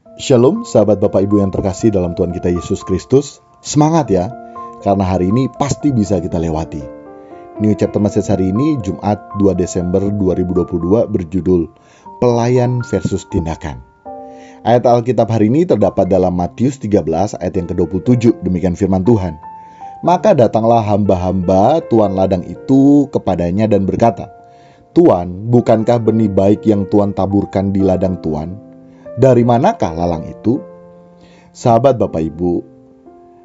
Shalom sahabat Bapak Ibu yang terkasih dalam Tuhan kita Yesus Kristus. Semangat ya, karena hari ini pasti bisa kita lewati. New Chapter Message hari ini Jumat 2 Desember 2022 berjudul Pelayan versus Tindakan. Ayat Alkitab hari ini terdapat dalam Matius 13 ayat yang ke-27. Demikian firman Tuhan. Maka datanglah hamba-hamba tuan ladang itu kepadanya dan berkata, Tuan, bukankah benih baik yang Tuan taburkan di ladang Tuan? Dari manakah lalang itu? Sahabat Bapak Ibu,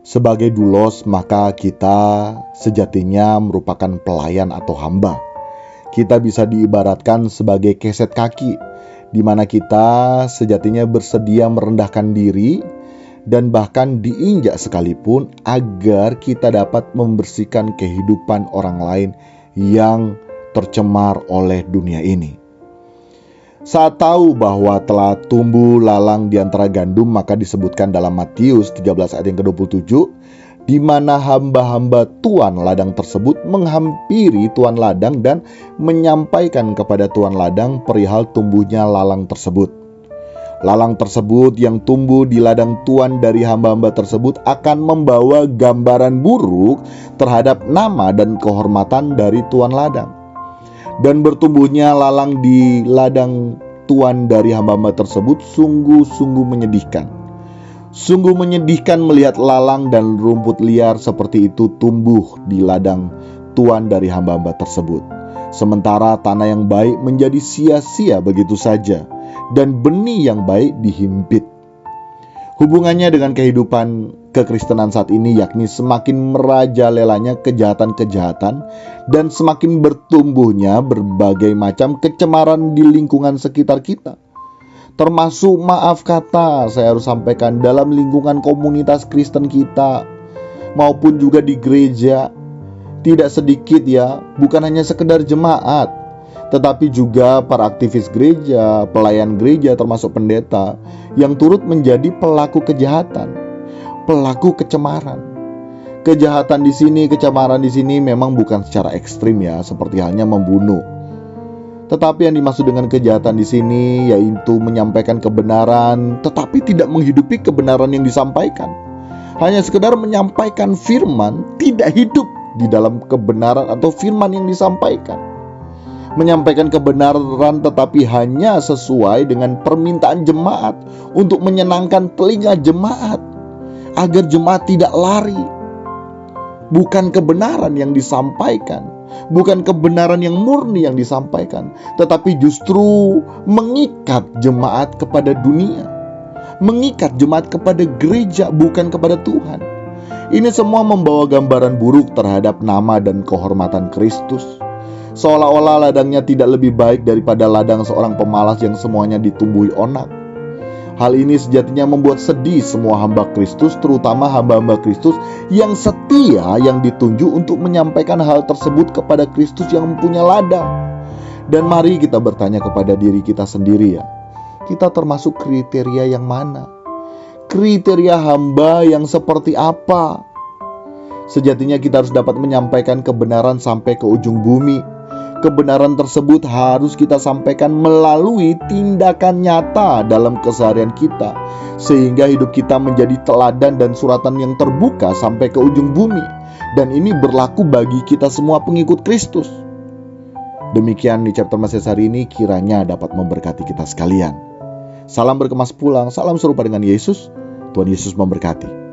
sebagai dulos maka kita sejatinya merupakan pelayan atau hamba. Kita bisa diibaratkan sebagai keset kaki, di mana kita sejatinya bersedia merendahkan diri dan bahkan diinjak sekalipun agar kita dapat membersihkan kehidupan orang lain yang tercemar oleh dunia ini. Saat tahu bahwa telah tumbuh lalang di antara gandum, maka disebutkan dalam Matius 13 ayat yang ke-27, di mana hamba-hamba tuan ladang tersebut menghampiri tuan ladang dan menyampaikan kepada tuan ladang perihal tumbuhnya lalang tersebut. Lalang tersebut yang tumbuh di ladang tuan dari hamba-hamba tersebut akan membawa gambaran buruk terhadap nama dan kehormatan dari tuan ladang. Dan bertumbuhnya lalang di ladang tuan dari hamba-hamba tersebut sungguh-sungguh menyedihkan. Sungguh menyedihkan melihat lalang dan rumput liar seperti itu tumbuh di ladang tuan dari hamba-hamba tersebut. Sementara tanah yang baik menjadi sia-sia begitu saja, dan benih yang baik dihimpit. Hubungannya dengan kehidupan kekristenan saat ini, yakni semakin merajalelanya kejahatan-kejahatan dan semakin bertumbuhnya berbagai macam kecemaran di lingkungan sekitar kita. Termasuk, maaf kata, saya harus sampaikan, dalam lingkungan komunitas Kristen kita maupun juga di gereja. Tidak sedikit ya, bukan hanya sekedar jemaat, tetapi juga para aktivis gereja, pelayan gereja termasuk pendeta yang turut menjadi pelaku kejahatan, pelaku kecemaran. Kejahatan di sini, kecemaran di sini memang bukan secara ekstrim ya, seperti halnya membunuh. Tetapi yang dimaksud dengan kejahatan di sini yaitu menyampaikan kebenaran tetapi tidak menghidupi kebenaran yang disampaikan. Hanya sekedar menyampaikan firman, tidak hidup di dalam kebenaran atau firman yang disampaikan. Menyampaikan kebenaran tetapi hanya sesuai dengan permintaan jemaat untuk menyenangkan telinga jemaat, agar jemaat tidak lari. Bukan kebenaran yang disampaikan, bukan kebenaran yang murni yang disampaikan, tetapi justru mengikat jemaat kepada dunia, mengikat jemaat kepada gereja, bukan kepada Tuhan. Ini semua membawa gambaran buruk terhadap nama dan kehormatan Kristus. Seolah-olah ladangnya tidak lebih baik daripada ladang seorang pemalas yang semuanya ditumbuhi onak. Hal ini sejatinya membuat sedih semua hamba Kristus, terutama hamba-hamba Kristus yang setia, yang ditunjuk untuk menyampaikan hal tersebut kepada Kristus yang mempunyai ladang. Dan mari kita bertanya kepada diri kita sendiri ya, kita termasuk kriteria yang mana? Kriteria hamba yang seperti apa? Sejatinya kita harus dapat menyampaikan kebenaran sampai ke ujung bumi. Kebenaran tersebut harus kita sampaikan melalui tindakan nyata dalam keseharian kita, sehingga hidup kita menjadi teladan dan suratan yang terbuka sampai ke ujung bumi. Dan ini berlaku bagi kita semua pengikut Kristus. Demikian di chapter Message hari ini, kiranya dapat memberkati kita sekalian. Salam berkemas pulang, salam serupa dengan Yesus. Tuhan Yesus memberkati.